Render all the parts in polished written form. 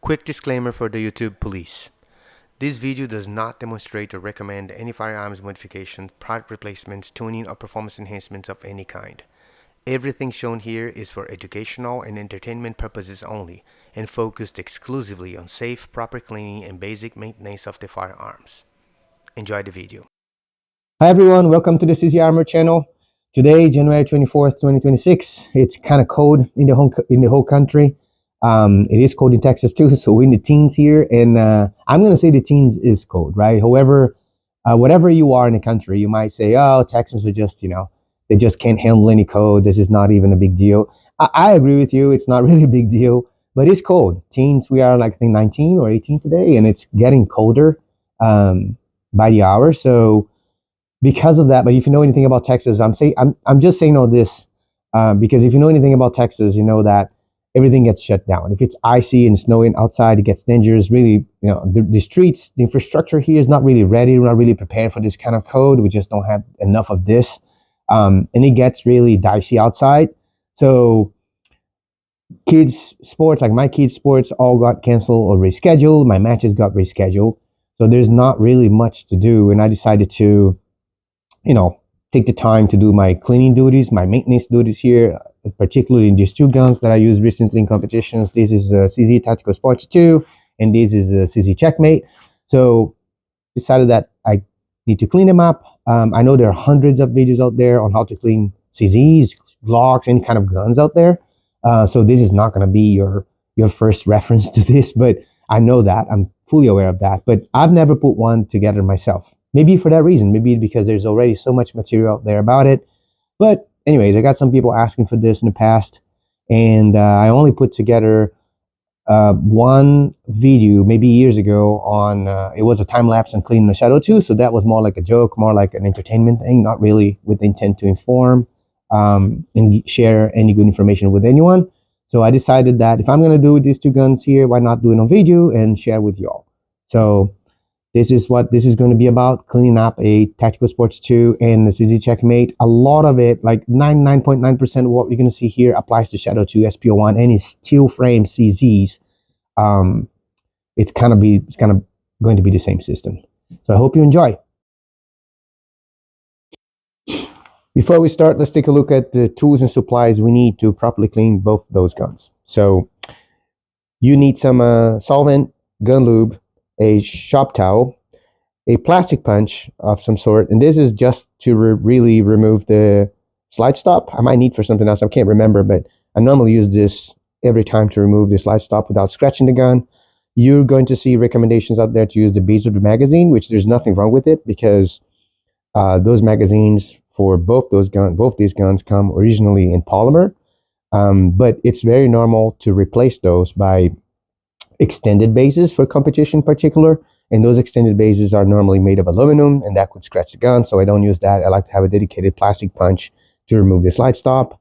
Quick disclaimer for the YouTube police. This video does not demonstrate or recommend any firearms modifications, product replacements, tuning, or performance enhancements of any kind. Everything shown here is for educational and entertainment purposes only, and focused exclusively on safe, proper cleaning, and basic maintenance of the firearms. Enjoy the video. Hi everyone, welcome to the CZ Armor channel. Today, January 24th, 2026. It's kind of cold in the whole country. It is cold in Texas too, so we're in the teens here, and I'm gonna say the teens is cold, right? However, whatever you are in the country, you might say, "Oh, Texans are just, they just can't handle any cold. This is not even a big deal." I agree with you. It's not really a big deal, but it's cold. Teens, we are like I think 19 or 18 today, and it's getting colder by the hour. So because of that, but if you know anything about Texas, I'm just saying all this because if you know anything about Texas, you know that everything gets shut down. If it's icy and snowing outside, it gets dangerous. Really, the streets, the infrastructure here is not really ready. We're not really prepared for this kind of code. We just don't have enough of this, and it gets really dicey outside. So kids sports, like my kids sports, all got canceled or rescheduled. My matches got rescheduled. So there's not really much to do, and I decided to take the time to do my cleaning duties, my maintenance duties here, particularly in these two guns that I used recently in competitions. This is a CZ Tactical Sports 2, and this is a CZ Checkmate. So decided that I need to clean them up. I know there are hundreds of videos out there on how to clean CZs, Glocks, any kind of guns out there. So this is not going to be your first reference to this, but I know that. I'm fully aware of that. But I've never put one together myself. Maybe for that reason, maybe because there's already so much material out there about it. But anyways, I got some people asking for this in the past, and I only put together one video maybe years ago on, it was a time lapse on cleaning the Shadow 2, so that was more like a joke, more like an entertainment thing, not really with the intent to inform and share any good information with anyone. So I decided that if I'm going to do these two guns here, why not do it on video and share with y'all? So this is what this is going to be about, cleaning up a Tactical Sports 2 and the CZ Checkmate. A lot of it, like 99.9% of what you're going to see here applies to Shadow 2, SPO1, and its steel frame CZs. It's kind of going to be the same system. So I hope you enjoy. Before we start, let's take a look at the tools and supplies we need to properly clean both those guns. So you need some solvent, gun lube, a shop towel, a plastic punch of some sort, and this is just to really remove the slide stop. I might need for something else, I can't remember, but I normally use this every time to remove the slide stop without scratching the gun. You're going to see recommendations out there to use the bezeled magazine, which there's nothing wrong with it, because those magazines for both these guns come originally in polymer, but it's very normal to replace those by extended bases for competition in particular, and those extended bases are normally made of aluminum, and that could scratch the gun, so I don't use that. I like to have a dedicated plastic punch to remove the slide stop.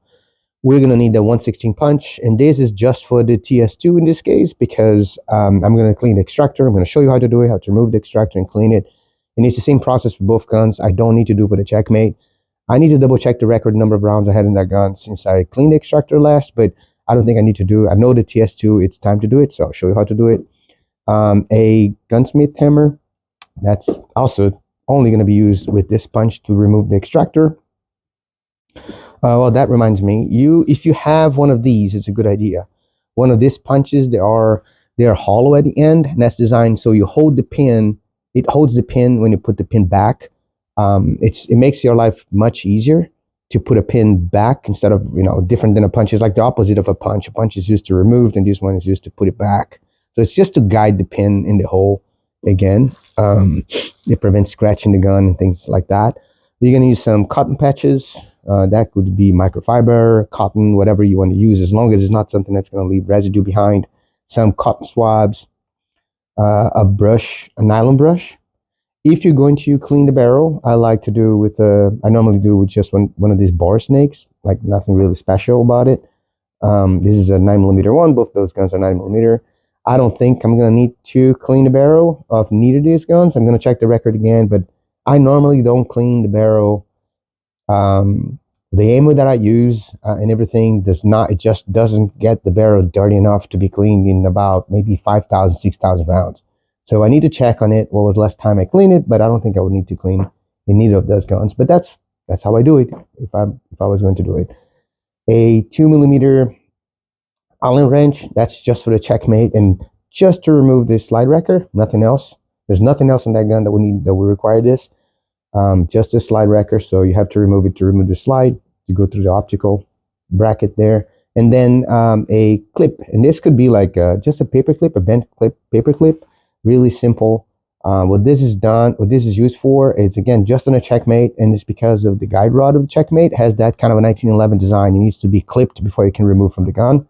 We're going to need the 1/16 punch, and this is just for the TS2 in this case, because I'm going to clean the extractor. I'm going to show you how to do it, how to remove the extractor and clean it, and it's the same process for both guns. I don't need to do it for the Checkmate. I need to double check the record number of rounds I had in that gun since I cleaned the extractor last, but I don't think I need to do it. I know the TS2, it's time to do it, so I'll show you how to do it. A gunsmith hammer, that's also only going to be used with this punch to remove the extractor. Well, that reminds me, if you have one of these, it's a good idea. One of these punches, they are hollow at the end, and that's designed so you hold the pin. It holds the pin when you put the pin back. It makes your life much easier to put a pin back instead of, different than a punch. Is like the opposite of a punch. A punch is used to remove, and this one is used to put it back. So it's just to guide the pin in the hole again. It prevents scratching the gun and things like that. You're going to use some cotton patches. That could be microfiber, cotton, whatever you want to use, as long as it's not something that's going to leave residue behind. Some cotton swabs, a brush, a nylon brush. If you're going to clean the barrel, I normally do with just one of these bar snakes, like nothing really special about it. This is a 9mm one. Both those guns are 9mm. I don't think I'm going to need to clean the barrel of neither of these guns. I'm going to check the record again, but I normally don't clean the barrel The ammo that I use and everything it just doesn't get the barrel dirty enough to be cleaned in about maybe 5,000, 6,000 rounds. So I need to check on it. What was last time I cleaned it, but I don't think I would need to clean in either of those guns. But that's how I do it if I was going to do it. A 2mm Allen wrench, that's just for the checkmate and just to remove this slide wrecker, nothing else. There's nothing else in that gun that we require this. Just a slide wrecker, so you have to remove it to remove the slide. You go through the optical bracket there, and then a clip, and this could be like just a paper clip, a bent clip, paper clip, really simple. What this is used for, it's again just on a checkmate, and it's because of the guide rod of the checkmate has that kind of a 1911 design. It needs to be clipped before you can remove from the gun.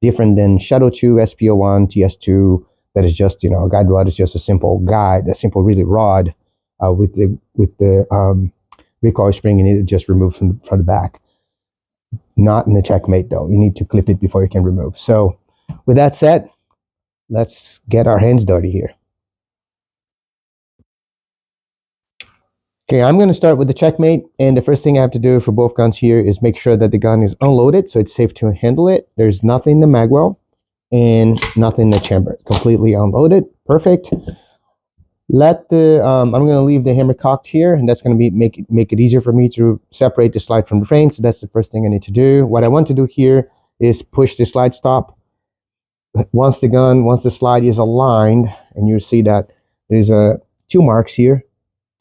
Different than Shadow 2, SPO1, TS2, that is just, a guide rod is just a simple guide, a simple really rod with the recoil spring, and it just remove from the back. Not in the checkmate though. You need to clip it before you can remove. So with that said, let's get our hands dirty here. Okay, I'm going to start with the checkmate, and the first thing I have to do for both guns here is make sure that the gun is unloaded so it's safe to handle it. There's nothing in the magwell and nothing in the chamber. Completely unloaded. Perfect. I'm going to leave the hammer cocked here, and that's going to make it easier for me to separate the slide from the frame. So that's the first thing I need to do. What I want to do here is push the slide stop. Once the slide is aligned, and you see that there's two marks here,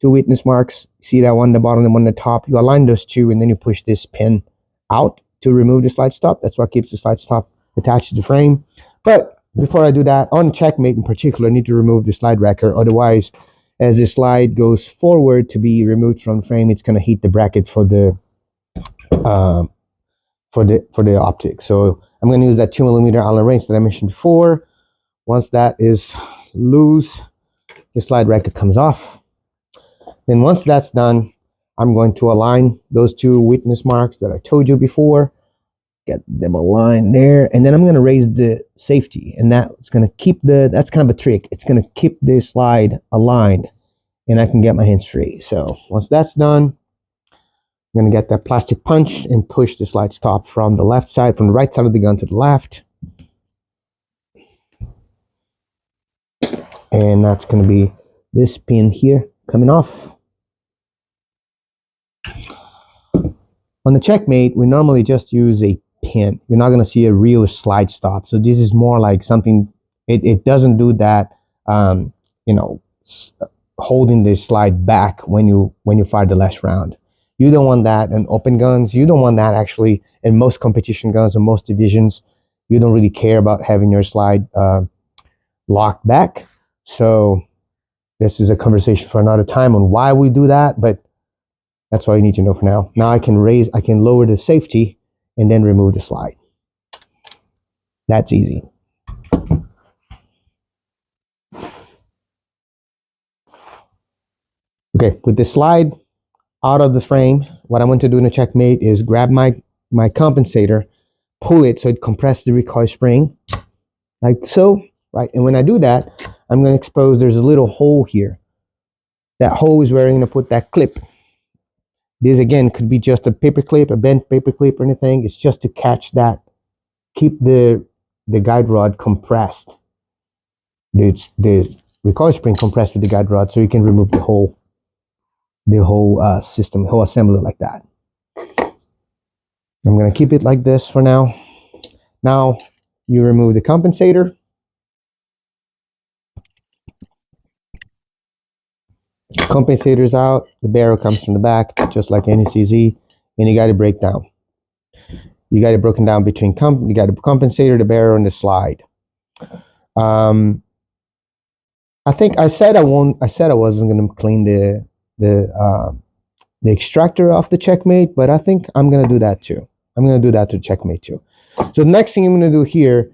two witness marks. See that one on the bottom and one on the top. You align those two, and then you push this pin out to remove the slide stop. That's what keeps the slide stop attached to the frame. But before I do that, on checkmate in particular, I need to remove the slide wrecker. Otherwise, as the slide goes forward to be removed from the frame, it's going to heat the bracket for the optic. So I'm going to use that 2mm Allen wrench that I mentioned before. Once that is loose, the slide wrecker comes off. Then once that's done, I'm going to align those two witness marks that I told you before. Get them aligned there, and then I'm going to raise the safety, and that's going to keep that's kind of a trick. It's going to keep the slide aligned, and I can get my hands free. So once that's done, I'm going to get that plastic punch and push the slide stop from the right side of the gun to the left. And that's going to be this pin here coming off. On the checkmate, we normally just use a pin. You're not going to see a real slide stop. So this is more like something, it doesn't do that, holding the slide back when you fire the last round. You don't want that in open guns. You don't want that actually in most competition guns and most divisions. You don't really care about having your slide locked back. So this is a conversation for another time on why we do that, but that's all you need to know for now. Now I can lower the safety and then remove the slide. That's easy. Okay, with the slide out of the frame, what I want to do in a checkmate is grab my compensator, pull it so it compresses the recoil spring, like so, right? And when I do that, I'm going to expose, there's a little hole here. That hole is where I'm going to put that clip. This again could be just a paper clip, a bent paper clip or anything. It's just to catch that, keep the guide rod compressed. The recoil spring compressed with the guide rod, so you can remove the whole system, the whole assembly like that. I'm going to keep it like this for now. Now you remove the compensator. Compensator's out, the barrel comes from the back, just like any CZ, and you got to break down. You got it broken down between you got the compensator, the barrel, and the slide. I think I said I wasn't going to clean the extractor off the checkmate, but I think I'm going to do that too. I'm going to do that to checkmate too. So the next thing I'm going to do here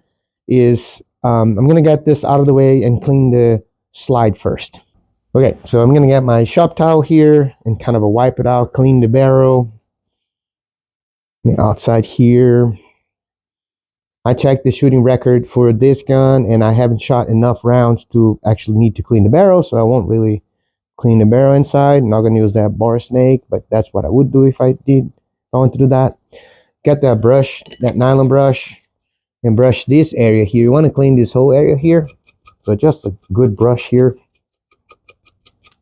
is I'm going to get this out of the way and clean the slide first. Okay, so I'm going to get my shop towel here and kind of wipe it out, clean the barrel. The outside here. I checked the shooting record for this gun, and I haven't shot enough rounds to actually need to clean the barrel, so I won't really clean the barrel inside. I'm not going to use that bar snake, but that's what I would do if I did I want to do that. Get that brush, that nylon brush, and brush this area here. You want to clean this whole area here. So just a good brush here.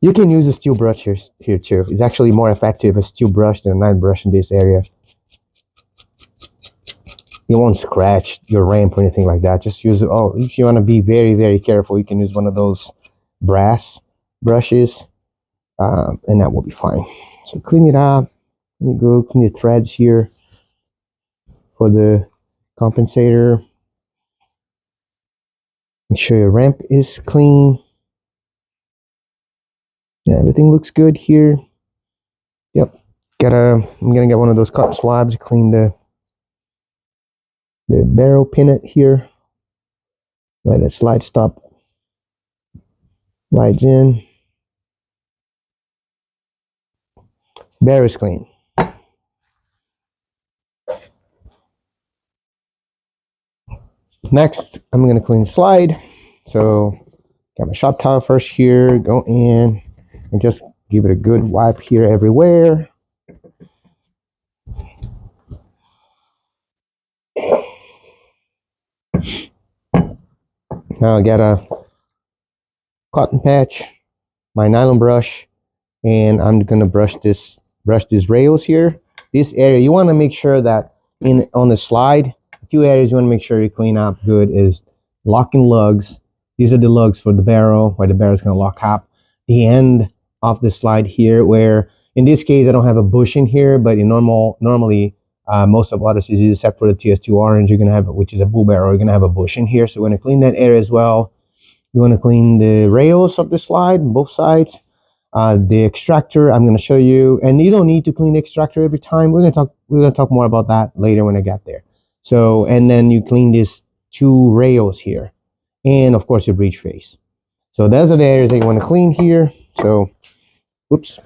You can use a steel brush here too. It's actually more effective a steel brush than a nylon brush in this area. You won't scratch your ramp or anything like that. Just use it. Oh, if you want to be very, very careful, you can use one of those brass brushes, and that will be fine. So clean it up. You go clean the threads here for the compensator. Make sure your ramp is clean. Yeah, everything looks good here. Yep. I'm gonna get one of those cotton swabs to clean the barrel pin here. Let it slide stop. Slides in. Barrel is clean. Next, I'm gonna clean the slide. So got my shop towel first here. Go in and just give it a good wipe here everywhere. Now I got a cotton patch, my nylon brush, and I'm gonna brush these rails here. This area you want to make sure that on the slide, a few areas you want to make sure you clean up good is locking lugs. These are the lugs for the barrel, where the barrel is gonna lock up. The end of the slide here, where in this case I don't have a bushing here, but in normally most of auto CZs, except for the TS2 orange, you're gonna have, which is a bull barrel, you're gonna have a bushing here. So we're gonna clean that area as well. You want to clean the rails of the slide, both sides. The extractor, I'm going to show you, and you don't need to clean the extractor every time. We're going to talk more about that later when I get there. So, and then you clean these two rails here, and of course your breech face. So those are the areas that you want to clean here. So, oops.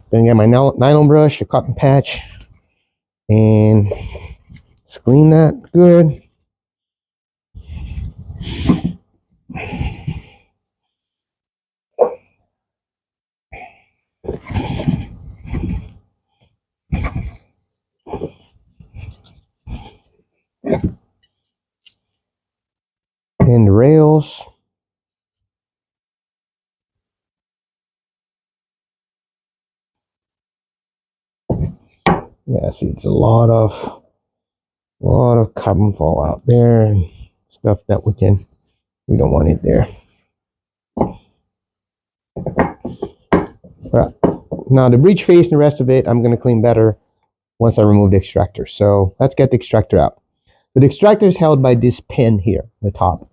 Then get my nylon brush, a cotton patch, and just clean that good. And the rails. Yeah, see, it's a lot of carbon fall out there and stuff that we don't want it there. Right. Now the breech face and the rest of it, I'm going to clean better once I remove the extractor. So let's get the extractor out. So the extractor is held by this pin here, the top.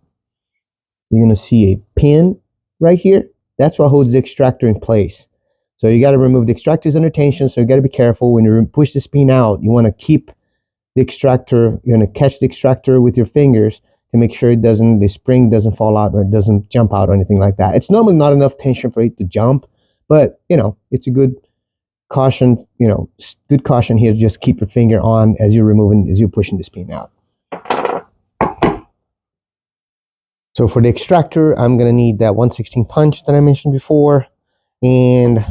You're going to see a pin right here. That's what holds the extractor in place. So you got to remove the extractor's under tension. So you got to be careful when you push the pin out. You want to keep the extractor. You're going to catch the extractor with your fingers to make sure the spring doesn't fall out or it doesn't jump out or anything like that. It's normally not enough tension for it to jump, but it's a good caution. Good caution here to just keep your finger on as you're pushing this pin out. So for the extractor, I'm going to need that 1/16 punch that I mentioned before. And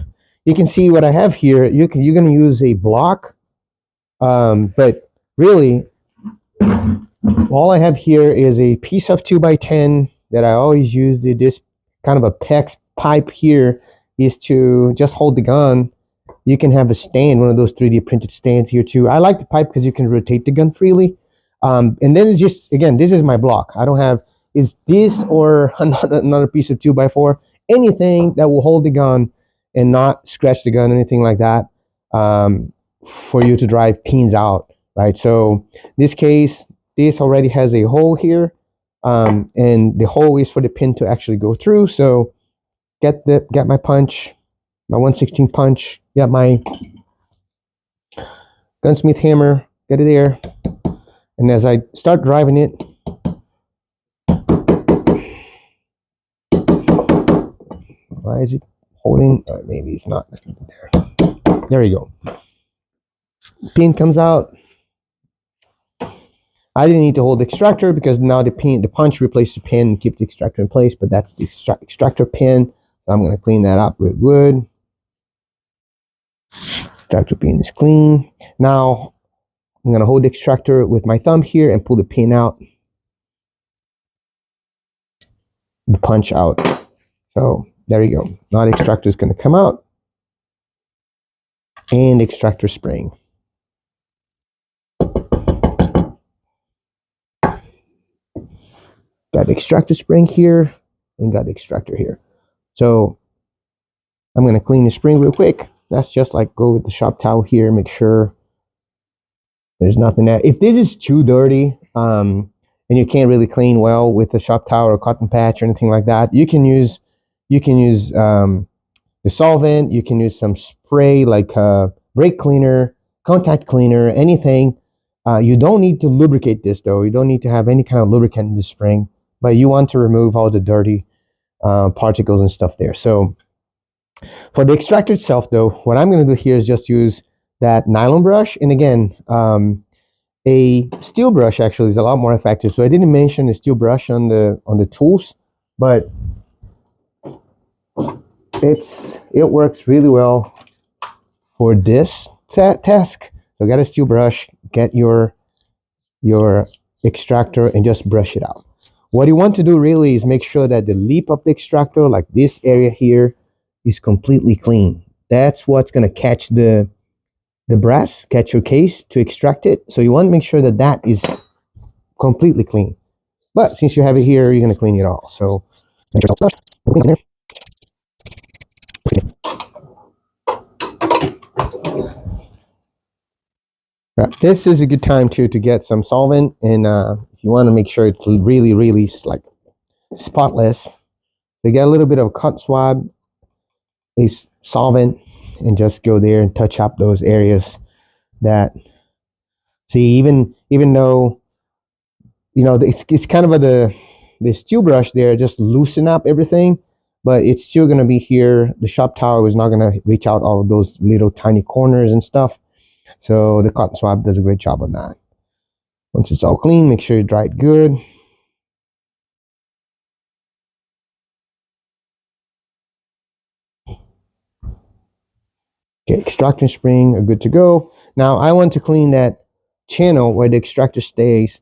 you can see what I have here. You're going to use a block. But really, all I have here is a piece of 2x10 that I always use. This kind of a PEX pipe here is to just hold the gun. You can have a stand, one of those 3D printed stands here too. I like the pipe because you can rotate the gun freely. And then it's just, again, this is my block. I don't have, is this or another piece of 2x4, anything that will hold the gun and not scratch the gun, anything like that, for you to drive pins out, right? So in this case, this already has a hole here, and the hole is for the pin to actually go through. So get my punch, my 1/16 punch, get my gunsmith hammer, get it there. And as I start driving it, why is it holding? Maybe it's not there. There you go. Pin comes out. I didn't need to hold the extractor because now the punch replaces the pin and keep the extractor in place, but that's the extractor pin. So I'm going to clean that up real good. Extractor pin is clean. Now I'm going to hold the extractor with my thumb here and pull the pin out, the punch out. So there you go. Now the extractor is going to come out, and the extractor spring. Got the extractor spring here and got the extractor here. So I'm going to clean the spring real quick. That's just like go with the shop towel here, make sure there's nothing there. If this is too dirty and you can't really clean well with the shop towel or cotton patch or anything like that, you can use the solvent. You can use some spray like brake cleaner, contact cleaner, anything. You don't need to lubricate this though. You don't need to have any kind of lubricant in the spring, but you want to remove all the dirty particles and stuff there. So for the extractor itself though, what I'm going to do here is just use that nylon brush. And again, a steel brush actually is a lot more effective. So I didn't mention the steel brush on the tools, but it works really well for this task. So get a steel brush, get your extractor and just brush it out. What you want to do really is make sure that the lip of the extractor, like this area here, is completely clean. That's what's going to catch the brass, catch your case to extract it. So you want to make sure that that is completely clean. But since you have it here, you're going to clean it all. So this is a good time to get some solvent, and if you want to make sure it's really like spotless, you get a little bit of a cotton swab, a solvent, and just go there and touch up those areas that, see, even though it's kind of the steel brush there just loosen up everything, but it's still going to be here. The shop towel is not going to reach out all of those little tiny corners and stuff. So the cotton swab does a great job on that. Once it's all clean, make sure you dry it good. Okay, extractor spring are good to go. Now I want to clean that channel where the extractor stays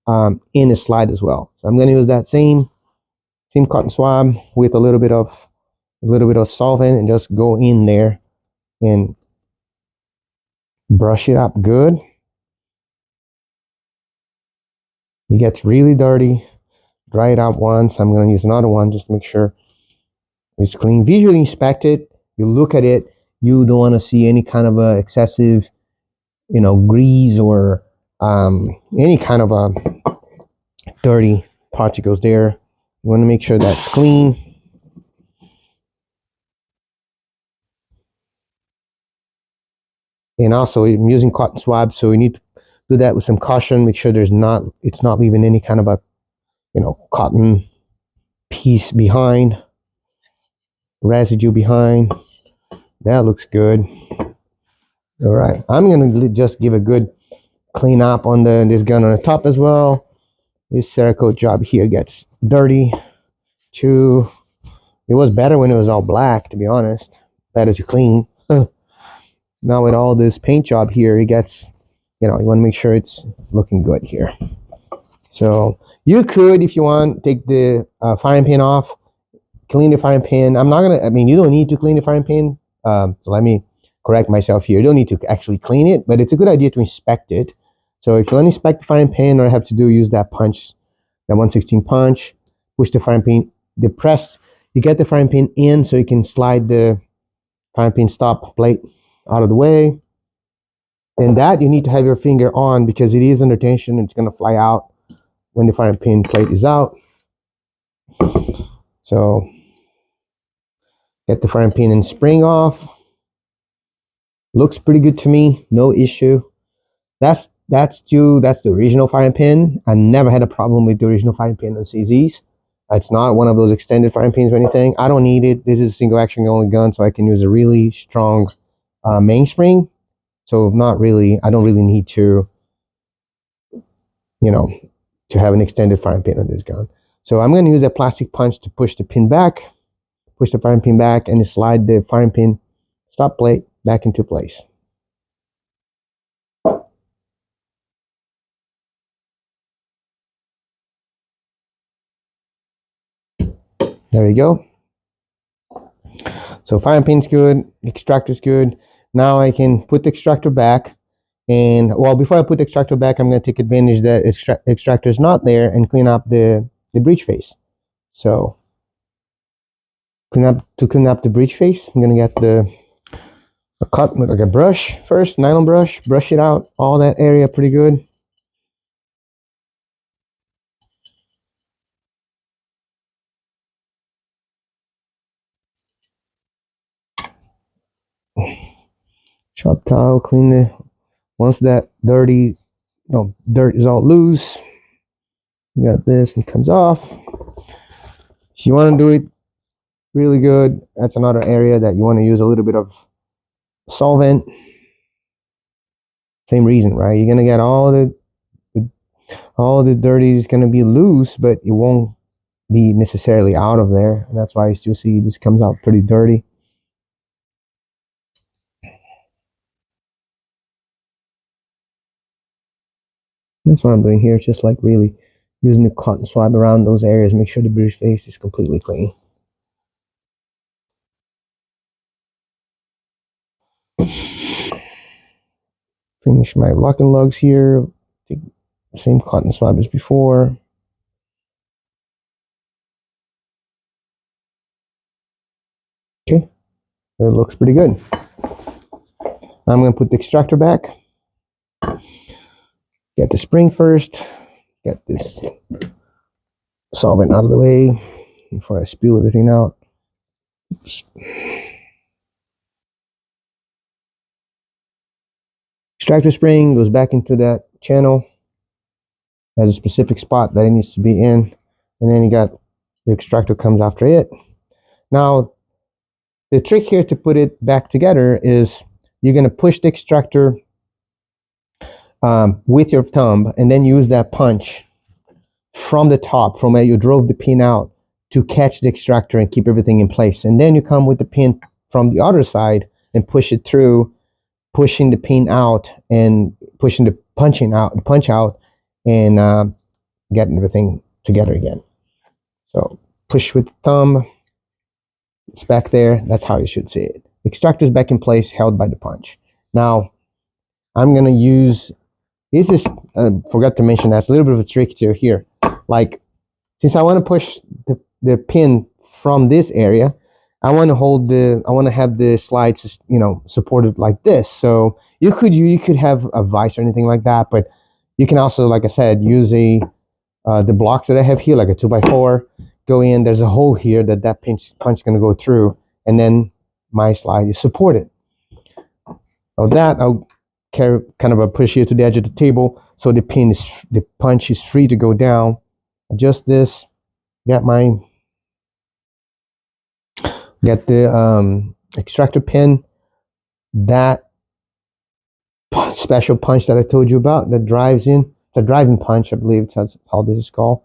in the slide as well. So I'm going to use that same cotton swab with a little bit of solvent and just go in there and brush it up good. It gets really dirty. Dry it out once. I'm going to use another one just to make sure it's clean. Visually inspect it. You look at it. You don't want to see any kind of excessive, grease or any kind of dirty particles there. You want to make sure that's clean. And also, I'm using cotton swabs, so you need to do that with some caution. Make sure it's not leaving any kind of a, cotton piece behind, residue behind. That looks good. All right, I'm gonna just give a good clean up on this gun on the top as well. This Cerakote job here gets dirty too. It was better when it was all black, to be honest. Better to clean. Now with all this paint job here, it gets, you want to make sure it's looking good here. So you could, if you want, take the firing pin off, clean the firing pin. You don't need to clean the firing pin. So let me correct myself here. You don't need to actually clean it, but it's a good idea to inspect it. So if you want to inspect the firing pin, all you have to do, use that punch, that 1/16 punch, push the firing pin, depress, you get the firing pin in so you can slide the firing pin stop plate out of the way. And that you need to have your finger on because it is under tension. It's going to fly out when the firing pin plate is out. So get the firing pin and spring off. Looks pretty good to me. No issue. That's the original firing pin. I never had a problem with the original firing pin on CZs. It's not one of those extended firing pins or anything. I don't need it. This is a single action only gun, so I can use a really strong mainspring. So I don't really need to, to have an extended firing pin on this gun. So I'm going to use that plastic punch to push the pin back, push the firing pin back, and slide the firing pin stop plate back into place. There you go. So firing pin's good, extractor's good. Now I can put the extractor back. And well, before I put the extractor back, I'm going to take advantage that extractor is not there and clean up the breech face. So clean up the breech face. I'm going to get a brush first, nylon brush, brush it out, all that area pretty good. Shop towel, clean once that dirt is all loose. You got this and it comes off. If you want to do it really good, that's another area that you want to use a little bit of solvent. Same reason, right? You're gonna get all the dirty is gonna be loose, but it won't be necessarily out of there. And that's why you still see it just comes out pretty dirty. That's what I'm doing here, just like really using the cotton swab around those areas, make sure the breech face is completely clean. Finish my locking lugs here. Take the same cotton swab as before. Okay, it looks pretty good. I'm going to put the extractor back. Get the spring first. Get this solvent out of the way before I spill everything out. Oops. Extractor spring goes back into that channel. Has a specific spot that it needs to be in, and then you got the extractor comes after it. Now, the trick here to put it back together is you're going to push the extractor with your thumb, and then use that punch from the top, from where you drove the pin out, to catch the extractor and keep everything in place. And then you come with the pin from the other side and push it through, pushing the pin out and pushing the punch out, and getting everything together again. So push with the thumb, it's back there. That's how you should see it. Extractor's back in place, held by the punch. Now I'm gonna use, this is, forgot to mention, that's a little bit of a trick too here. Like, since I want to push the pin from this area, I want to have the slides, supported like this. So you could have a vise or anything like that, but you can also, like I said, use the blocks that I have here, like a 2x4, go in. There's a hole here that punch is going to go through, and then my slide is supported. Now that I'll carry kind of a push here to the edge of the table, so the punch is free to go down. Adjust this. Get the extractor pin. That special punch that I told you about that drives in, the driving punch, I believe that's how this is called.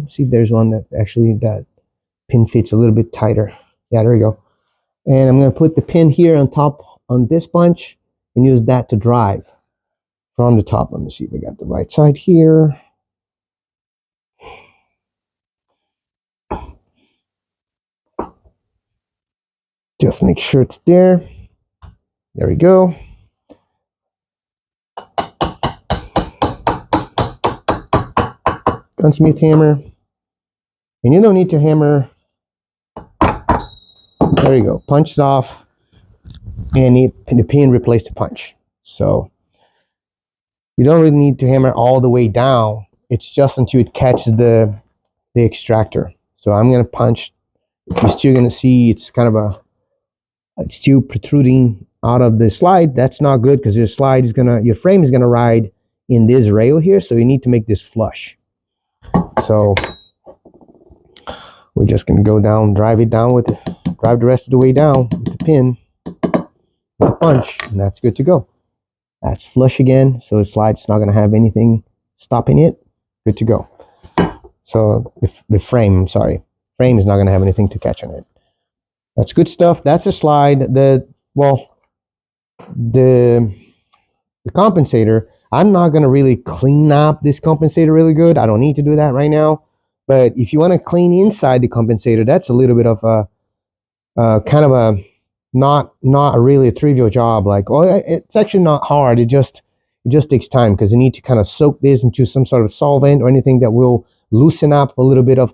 See if there's one that actually that pin fits a little bit tighter. Yeah, there we go. And I'm going to put the pin here on top on this punch and use that to drive from the top. Let me see if I got the right side here. Just make sure it's there. There we go. Gunsmith hammer. And you don't need to hammer. There you go. Punches off. And the pin replaced the punch. So you don't really need to hammer all the way down. It's just until it catches the extractor. So I'm going to punch. You're still going to see it's kind of it's still protruding out of the slide. That's not good, because your frame is gonna ride in this rail here, so you need to make this flush. So we're just gonna go down, drive the rest of the way down with the pin, with the punch, and that's good to go. That's flush again, so the slide's not gonna have anything stopping it. Good to go. So the frame is not gonna have anything to catch on it. That's good stuff. That's a slide. The compensator, I'm not going to really clean up this compensator really good. I don't need to do that right now. But if you want to clean inside the compensator, that's a little bit of a kind of a not really a trivial job. Like, oh, it's actually not hard. It just takes time because you need to kind of soak this into some sort of solvent or anything that will loosen up a little bit of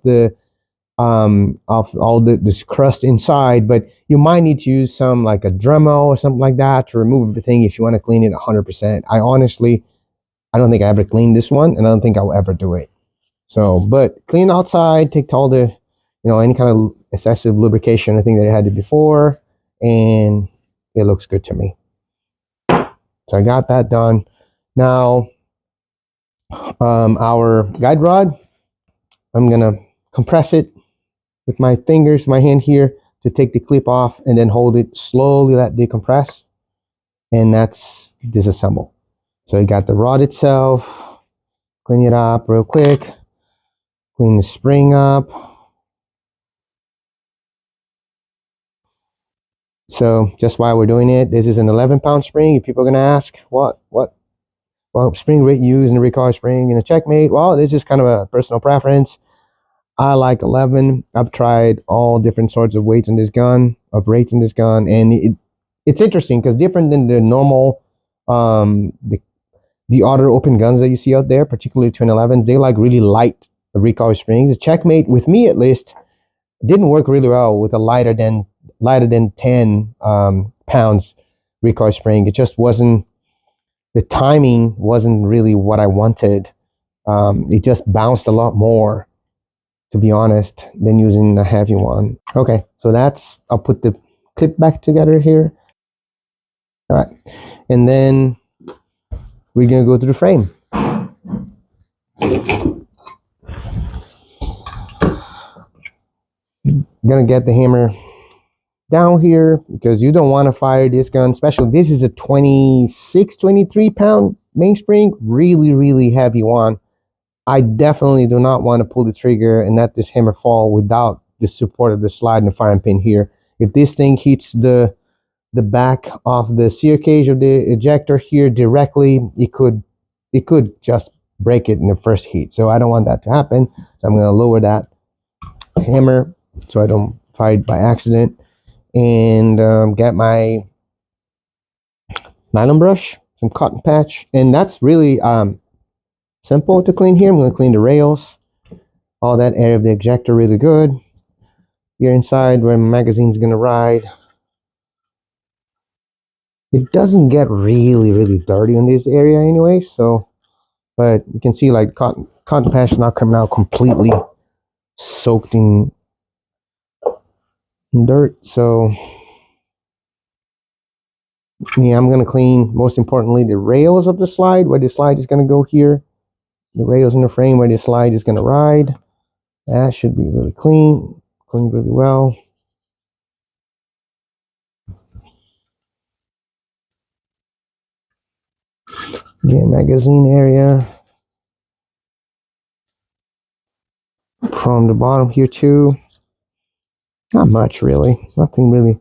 all this crust inside. But you might need to use some like a Dremel or something like that to remove everything if you want to clean it 100%. I don't think I ever cleaned this one, and I don't think I'll ever do it. So, but clean outside, take all the, any kind of excessive lubrication, I think that I had it before, and it looks good to me. So I got that done. Now, our guide rod, I'm gonna compress it with my fingers, my hand here, to take the clip off, and then hold it slowly, let decompress, and that's disassemble. So you got the rod itself, clean it up real quick, clean the spring up. So just while we're doing it, this is an 11-pound spring. If people are going to ask, what spring rate you use in a recoil spring in a checkmate? Well, this is kind of a personal preference. I like 11. I've tried all different sorts of weights in this gun, and it's interesting because different than the normal, the other open guns that you see out there, particularly 2011s, they like really light recoil springs. The checkmate, with me at least, didn't work really well with a lighter than 10 pounds recoil spring. It just wasn't, the timing wasn't really what I wanted. It just bounced a lot more, to be honest, than using the heavy one. Okay, so I'll put the clip back together here. All right, and then we're gonna go to the frame. Gonna get the hammer down here because you don't want to fire this gun, especially this is a 23 pound mainspring, really heavy one. I definitely do not want to pull the trigger and let this hammer fall without the support of the slide and the firing pin here. If this thing hits the back of the sear cage of the ejector here directly, it could just break it in the first heat. So I don't want that to happen. So I'm going to lower that hammer so I don't fire it by accident, and get my nylon brush, some cotton patch, and that's really simple to clean here. I'm going to clean the rails, all that area of the ejector really good. Here inside where my magazine's going to ride. It doesn't get really dirty in this area anyway, so, but you can see like cotton patch is not coming out completely soaked in dirt. So yeah, I'm going to clean, most importantly, the rails of the slide, where the slide is going to go here. The rails in the frame where the slide is going to ride. That should be really cleaned really well. Yeah, magazine area. From the bottom here too. Not much really. Nothing really.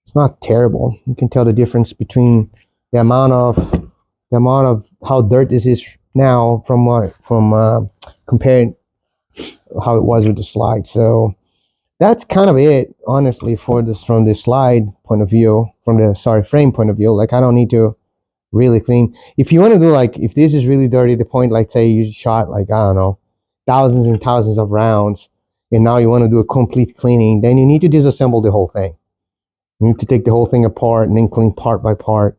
It's not terrible. You can tell the difference between the amount of how dirt this is now from compared how it was with the slide. So that's kind of it, honestly, for this from the slide point of view, from the frame point of view. Like I don't need to really clean. If you want to do like, if this is really dirty, the point, like say you shot like, I don't know, thousands and thousands of rounds, and now you want to do a complete cleaning, then you need to disassemble the whole thing. You need to take the whole thing apart and then clean part by part.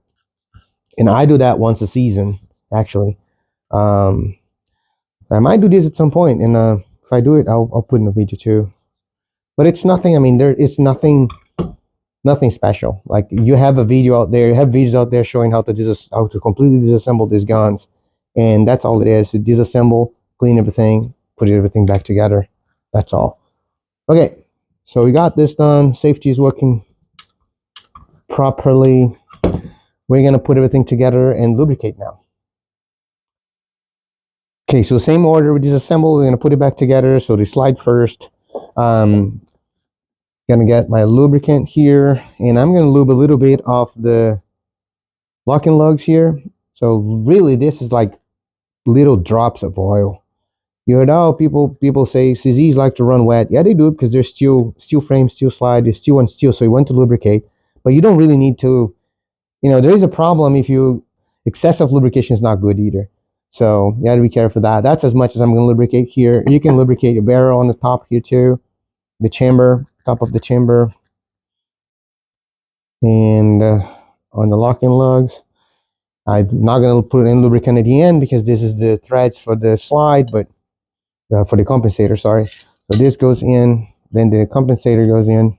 And I do that once a season, actually. I might do this at some point, and if I do it, I'll put in a video too. But it's nothing. I mean, there is nothing special. Like you have a video out there, you have videos out there showing how to completely disassemble these guns, and that's all it is. To disassemble, clean everything, put everything back together. That's all. Okay, so we got this done. Safety is working properly. We're gonna put everything together and lubricate now. Okay, so same order, we disassemble, we're gonna put it back together. So the slide first. Gonna get my lubricant here, and I'm gonna lube a little bit of the locking lugs here. So really this is like little drops of oil. You heard, oh, people say CZs like to run wet. Yeah, they do, because they're steel frame, steel slide, it's steel on steel, so you want to lubricate. But you don't really need to. There is a problem if you excessive lubrication is not good either. So you got to be careful of that. That's as much as I'm going to lubricate here. You can lubricate your barrel on the top here too, the chamber, top of the chamber, and on the locking lugs. I'm not going to put in lubricant at the end because this is the threads for the slide, but for the compensator, sorry. So this goes in, then the compensator goes in.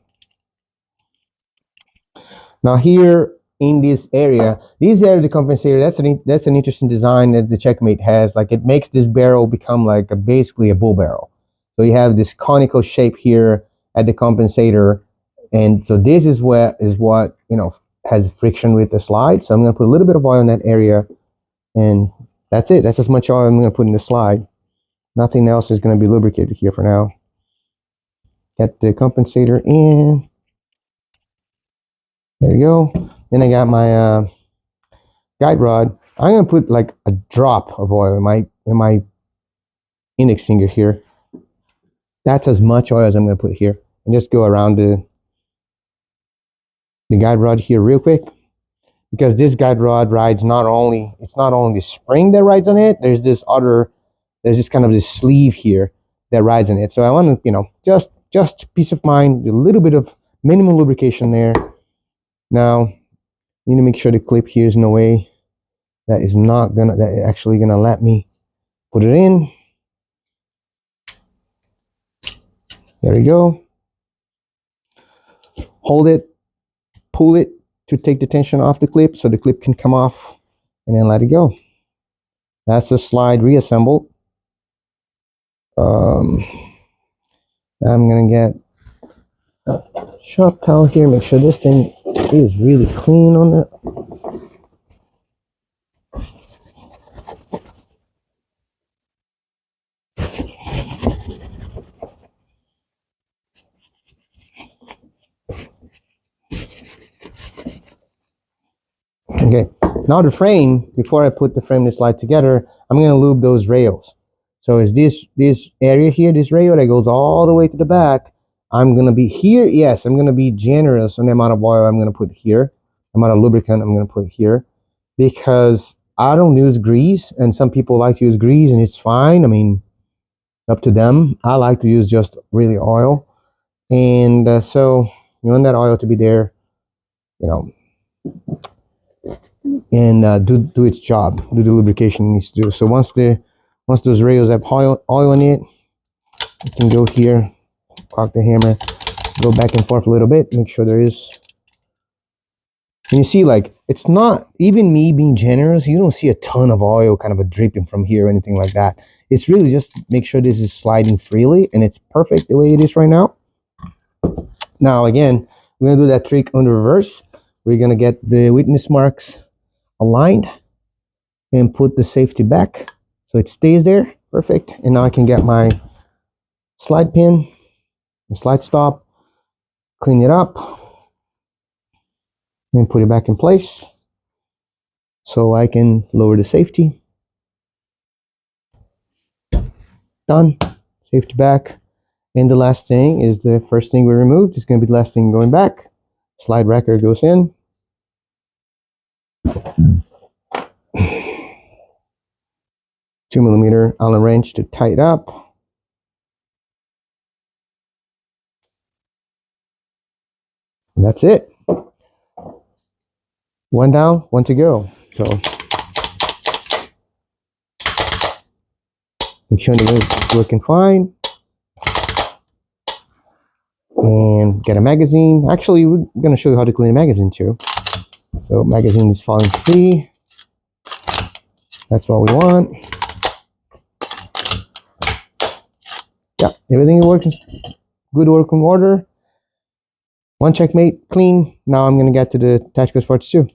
Now here in this area the compensator, that's an interesting design that the Checkmate has. Like, it makes this barrel become like basically a bull barrel. So you have this conical shape here at the compensator, and so this is what has friction with the slide. So I'm going to put a little bit of oil in that area, and that's it. That's as much oil I'm going to put in the slide. Nothing else is going to be lubricated here for now. Get the compensator in. There you go. Then I got my guide rod. I'm gonna put like a drop of oil in my index finger here. That's as much oil as I'm gonna put here, and just go around the guide rod here real quick, because this guide rod rides not only the spring that rides on it. There's this kind of this sleeve here that rides on it. So I want to just peace of mind, a little bit of minimum lubrication there. Now you need to make sure the clip here is in a way that actually gonna let me put it in. There we go. Hold it, pull it to take the tension off the clip so the clip can come off, and then let it go. That's the slide reassembled. I'm gonna get a shop towel here, make sure this thing is really clean on it. Okay, now the frame, before I put the frame and the slide together, I'm going to lube those rails. So is this area here, this rail that goes all the way to the back, I'm going to be here, yes, I'm going to be generous on the amount of oil I'm going to put here, the amount of lubricant I'm going to put here, because I don't use grease, and some people like to use grease, and it's fine. I mean, up to them. I like to use just really oil, and so you want that oil to be there, and do its job, do the lubrication it needs to do. So once those rails have oil in it, you can go here, cock the hammer, go back and forth a little bit, make sure there is. And you see, like, it's not even me being generous. You don't see a ton of oil kind of a dripping from here or anything like that. It's really just make sure this is sliding freely, and it's perfect the way it is right now. Now again, we're gonna do that trick on the reverse. We're gonna get the witness marks aligned and put the safety back so it stays there. Perfect. And now I can get my slide pin, the slide stop, clean it up, and put it back in place so I can lower the safety. Done. Safety back. And the last thing is the first thing we removed. It's going to be the last thing going back. Slide wrecker goes in. 2mm Allen wrench to tighten up. And that's it. One down, one to go. So make sure it's working fine. And get a magazine. Actually, we're going to show you how to clean a magazine too. So magazine is falling free. That's what we want. Yeah, everything works. Good working order. One Checkmate clean. Now I'm going to get to the Tactical Sports 2.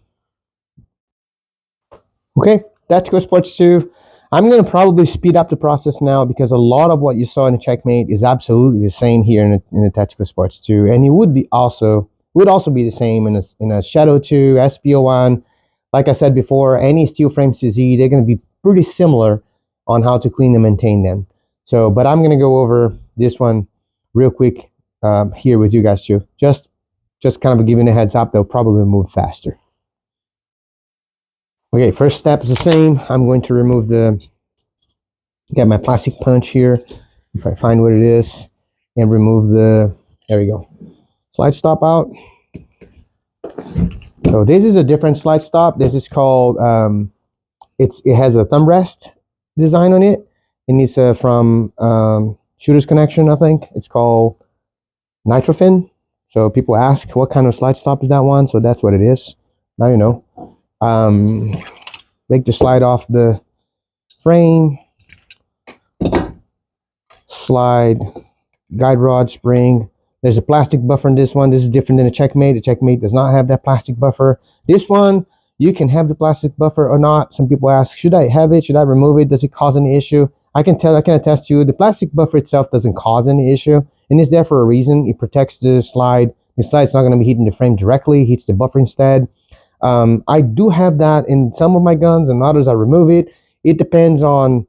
Okay, Tactical Sports 2. I'm going to probably speed up the process now because a lot of what you saw in the Checkmate is absolutely the same here in the Tactical Sports 2, and it would also be the same in a Shadow 2, SPO1. Like I said before, any steel frame CZ, they're going to be pretty similar on how to clean and maintain them. So, but I'm gonna go over this one real quick here with you guys too. Just kind of giving a heads up, they'll probably move faster. Okay, first step is the same. I'm going to remove get my plastic punch here, if I find what it is, and remove there we go, slide stop out. So this is a different slide stop. This is called, it has a thumb rest design on it, and it's from Shooter's Connection, I think. It's called Nitrofin. So people ask, what kind of slide stop is that one? So that's what it is. Now you know. Take the slide off the frame, slide, guide rod, spring. There's a plastic buffer in this one. This is different than a Checkmate. The Checkmate does not have that plastic buffer. This one, you can have the plastic buffer or not. Some people ask, should I have it? Should I remove it? Does it cause any issue? I can attest to you, the plastic buffer itself doesn't cause any issue, and it's there for a reason. It protects the slide. The slide's not going to be hitting the frame directly, it hits the buffer instead. I do have that in some of my guns, and others I remove it. It depends on,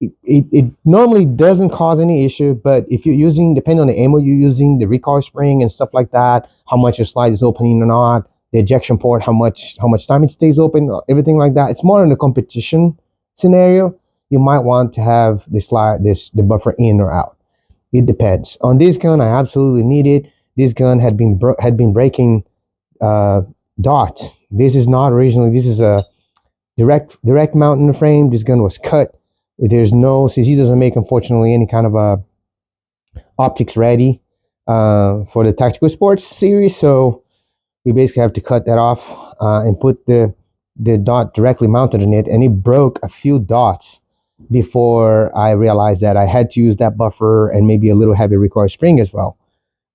it normally doesn't cause any issue, but if you're using, depending on the ammo you're using, the recoil spring and stuff like that, how much your slide is opening or not, the ejection port, how much time it stays open, everything like that. It's more in a competition scenario. You might want to have the buffer in or out. It depends. On this gun, I absolutely need it. This gun had been breaking dot. This is not originally. This is a direct mount in the frame. This gun was cut. There's no, CZ doesn't make, unfortunately, any kind of a optics ready for the Tactical Sports series, so we basically have to cut that off and put the dot directly mounted in it, and it broke a few dots before I realized that I had to use that buffer and maybe a little heavy recoil spring as well,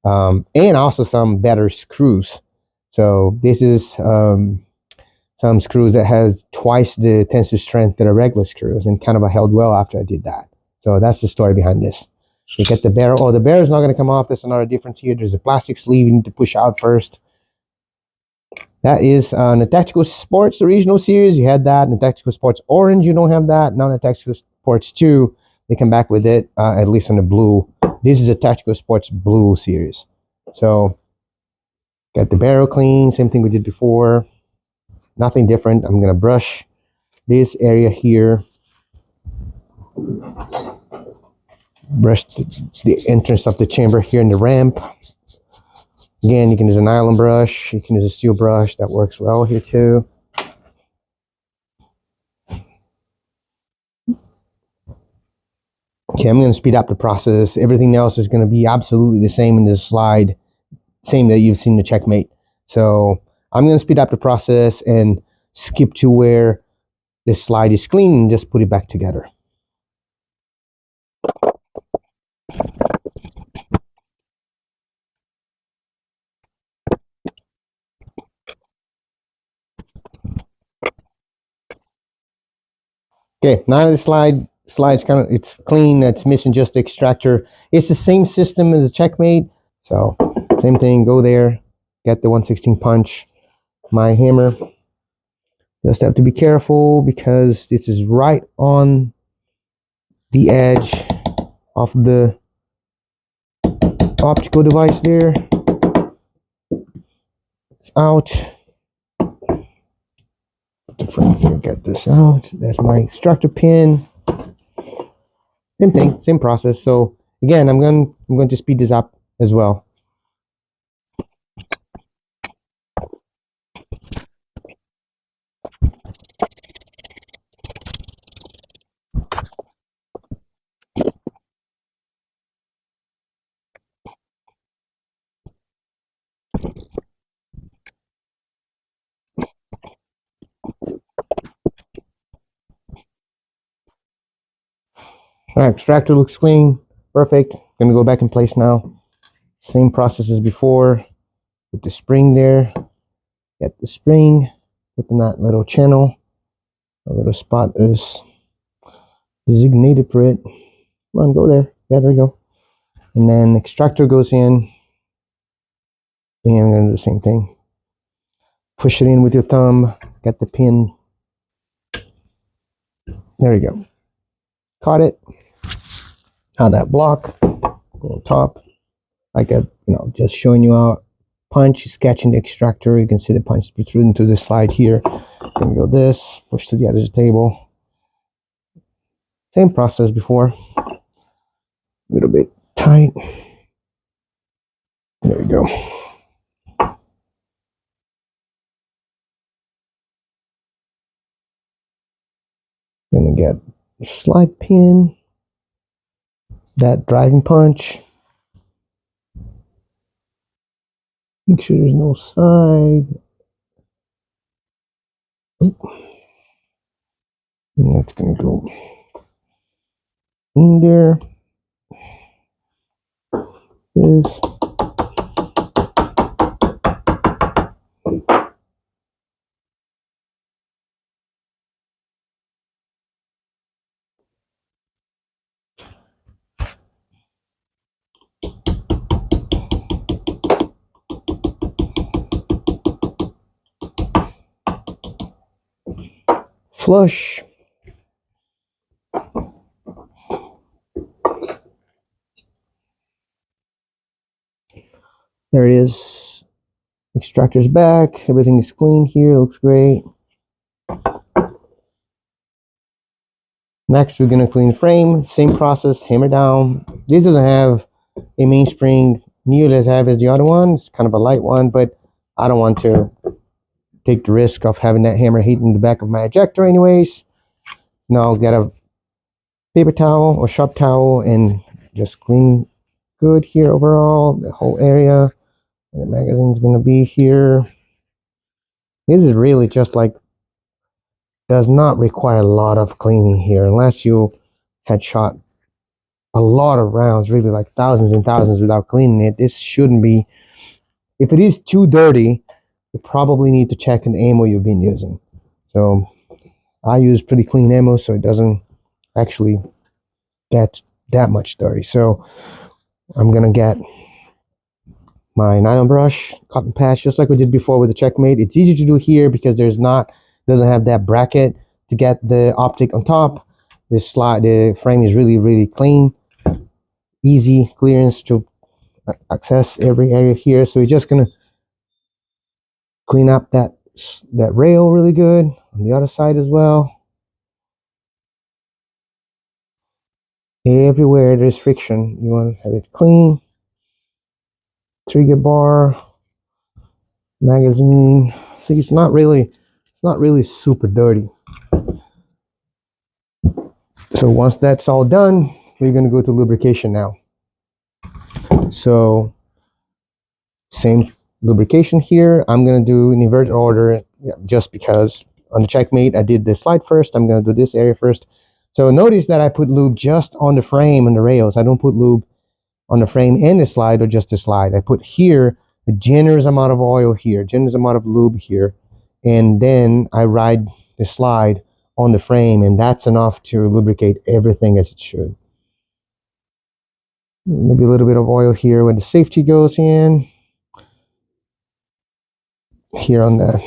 and also some better screws. So this is some screws that has twice the tensile strength that are regular screws, and kind of held well after I did that. So that's the story behind this. You get the barrel. Oh, the barrel is not going to come off. That's another difference here. There's a plastic sleeve you need to push out first. That is on the Tactical Sports Original Series. You had that. In the Tactical Sports Orange, you don't have that. Now in the Tactical Sports 2, they come back with it, at least on the blue. This is a Tactical Sports Blue Series. So, got the barrel clean. Same thing we did before. Nothing different. I'm going to brush this area here. Brush the entrance of the chamber here in the ramp. Again, you can use a nylon brush. You can use a steel brush. That works well here too. Okay, I'm going to speed up the process. Everything else is going to be absolutely the same in this slide. Same that you've seen in the Checkmate. So I'm going to speed up the process and skip to where the slide is clean and just put it back together. Okay, now the slide's kind of, it's clean. It's missing just the extractor. It's the same system as the Checkmate. So same thing, go there, get the 1/16 punch, my hammer. Just have to be careful because this is right on the edge of the optical device there. It's out. The frame here, get this out. That's my extractor pin. Same thing, same process. So again, I'm going to speed this up as well. All right, extractor looks clean, perfect. Gonna go back in place now. Same process as before. Put the spring there. Get the spring. Put in that little channel. A little spot is designated for it. Come on, go there. Yeah, there we go. And then extractor goes in. And I'm gonna do the same thing. Push it in with your thumb. Get the pin. There you go. Caught it. Now that block, go on top, like a, just showing you out. Punch, sketching the extractor. You can see the punch protruding to the slide here. Then go this, push to the edge of the table. Same process before. A little bit tight. There we go. Then we get the slide pin, that driving punch. Make sure there's no side. And that's gonna go in there. This. Flush. There it is. Extractor's back. Everything is clean here. Looks great. Next, we're going to clean the frame. Same process. Hammer down. This doesn't have a mainspring nearly as heavy as the other one. It's kind of a light one, but I don't want to take the risk of having that hammer hitting the back of my ejector anyways. Now I'll get a paper towel or shop towel and just clean good here overall, the whole area. And the magazine's going to be here. This is really just like, does not require a lot of cleaning here unless you had shot a lot of rounds, really like thousands and thousands without cleaning it. This shouldn't be. If it is too dirty, you probably need to check an ammo you've been using. So I use pretty clean ammo, so it doesn't actually get that much dirty. So I'm gonna get my nylon brush, cotton patch, just like we did before with the Checkmate. It's easy to do here because doesn't have that bracket to get the optic on top. The frame is really clean, easy clearance to access every area here. So we're just gonna clean up that rail really good on the other side as well. Everywhere there's friction, you want to have it clean. Trigger bar, magazine. See, it's not really super dirty. So once that's all done, we're going to go to lubrication now. So same lubrication here. I'm going to do in inverted order just because on the Checkmate I did the slide first. I'm going to do this area first. So notice that I put lube just on the frame and the rails. I don't put lube on the frame and the slide or just the slide. I put here a generous amount of oil here, generous amount of lube here, and then I ride the slide on the frame, and that's enough to lubricate everything as it should. Maybe a little bit of oil here when the safety goes in. Here on the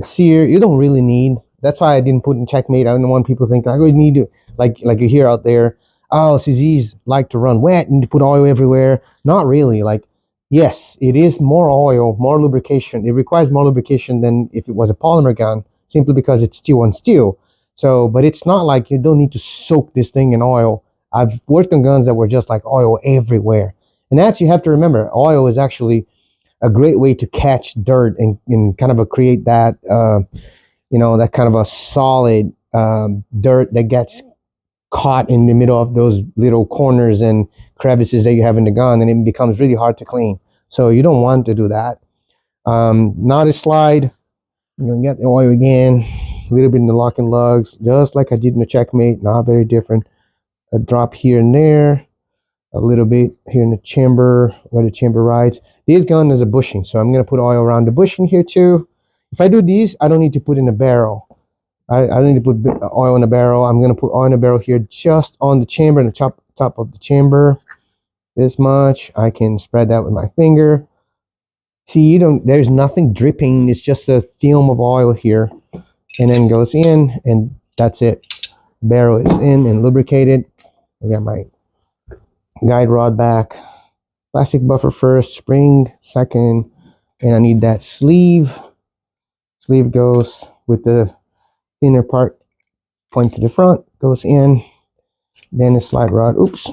sear, you don't really need. That's why I didn't put in Checkmate. I don't want people to think like, oh, you need to, like you hear out there, oh, CZs like to run wet and to put oil everywhere. Not really. Like, yes, it is more oil, more lubrication. It requires more lubrication than if it was a polymer gun, simply because it's steel on steel. So, but it's not like you don't need to soak this thing in oil. I've worked on guns that were just like oil everywhere. And that's, you have to remember, oil is actually a great way to catch dirt and kind of create that, that kind of a solid dirt that gets caught in the middle of those little corners and crevices that you have in the gun, and it becomes really hard to clean. So you don't want to do that. Now the slide, you're gonna get the oil again, a little bit in the lock and lugs, just like I did in the Checkmate, not very different. A drop here and there, a little bit here in the chamber, where the chamber rides. This gun is a bushing, so I'm gonna put oil around the bushing here too. If I do these, I don't need to put in a barrel. I don't need to put oil in a barrel. I'm gonna put oil in a barrel here just on the chamber, and the top of the chamber. This much. I can spread that with my finger. See, there's nothing dripping. It's just a film of oil here, and then goes in, and that's it. Barrel is in and lubricated. I got my guide rod back. Plastic buffer first, spring second, and I need that sleeve. Sleeve goes with the thinner part, point to the front, goes in. Then the slide rod, oops.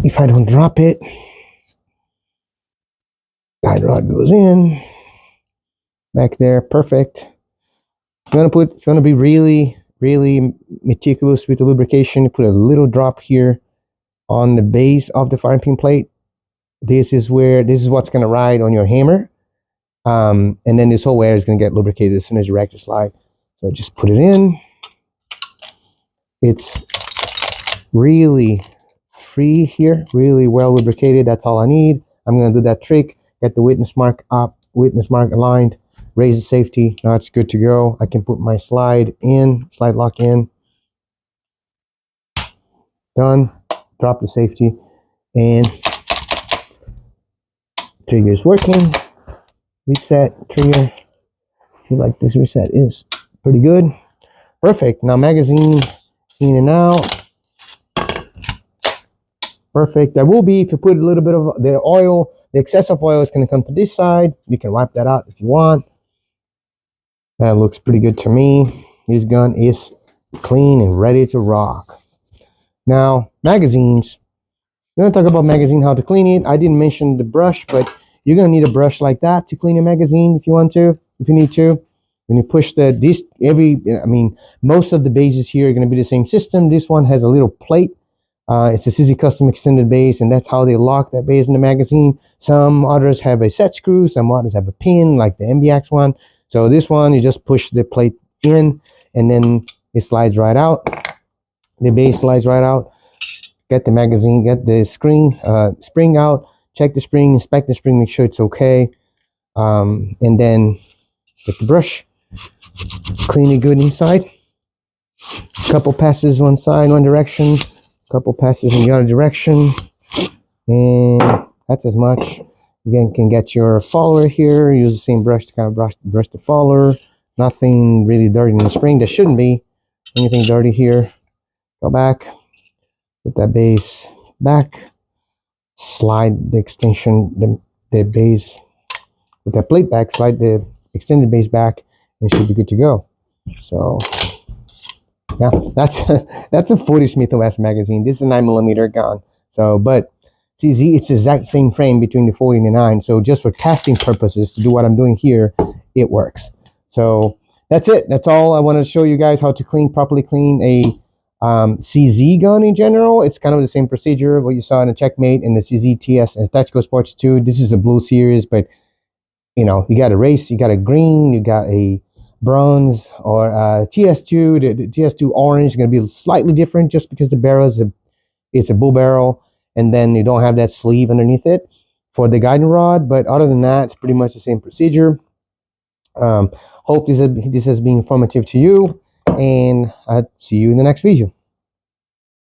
If I don't drop it, guide rod goes in. Back there, perfect. If you want to be really, really meticulous with the lubrication, put a little drop here on the base of the firing pin plate. This is what's going to ride on your hammer. And then this whole wire is going to get lubricated as soon as you rack the slide. So just put it in. It's really free here, really well lubricated. That's all I need. I'm going to do that trick, get the witness mark up, witness mark aligned, raise the safety. Now it's good to go. I can put my slide lock in. Done. Drop the safety, and trigger is working. Reset trigger. I feel like this reset is pretty good. Perfect. Now magazine in and out. Perfect. There will be, if you put a little bit of the oil, the excessive oil is going to come to this side. You can wipe that out if you want. That looks pretty good to me. This gun is clean and ready to rock. Now, magazines. We're going to talk about magazine, how to clean it. I didn't mention the brush, but you're going to need a brush like that to clean a magazine if you want to, if you need to. When you push most of the bases here are going to be the same system. This one has a little plate. It's a CZ Custom extended base, and that's how they lock that base in the magazine. Some others have a set screw, some others have a pin, like the MBX one. So this one, you just push the plate in, and then it slides right out. The base slides right out. Get the magazine, get the spring out, check the spring, inspect the spring, make sure it's okay. And then get the brush, clean it good inside. Couple passes one side, one direction, couple passes in the other direction, and that's as much. Again, can get your follower here, use the same brush to kind of brush the follower. Nothing really dirty in the spring. There shouldn't be anything dirty here. Go back, put that base back, slide the extension, the base with that plate back, slide the extended base back, and should be good to go. So yeah, that's a 40 Smith & Wesson magazine. This is a 9mm gun. So, but it's the exact same frame between the 40 and the 9. So just for testing purposes, to do what I'm doing here, it works. So that's it. That's all I wanted to show you guys, how to properly clean a CZ gun in general. It's kind of the same procedure what you saw in the Checkmate and the CZ TS and Tactical Sports 2. This is a blue series, but you got a race, you got a green, you got a bronze, or TS2. The TS2 orange is going to be slightly different just because the barrel it's a bull barrel, and then you don't have that sleeve underneath it for the guiding rod. But other than that, it's pretty much the same procedure. Hope this has been informative to you, and I'll see you in the next video.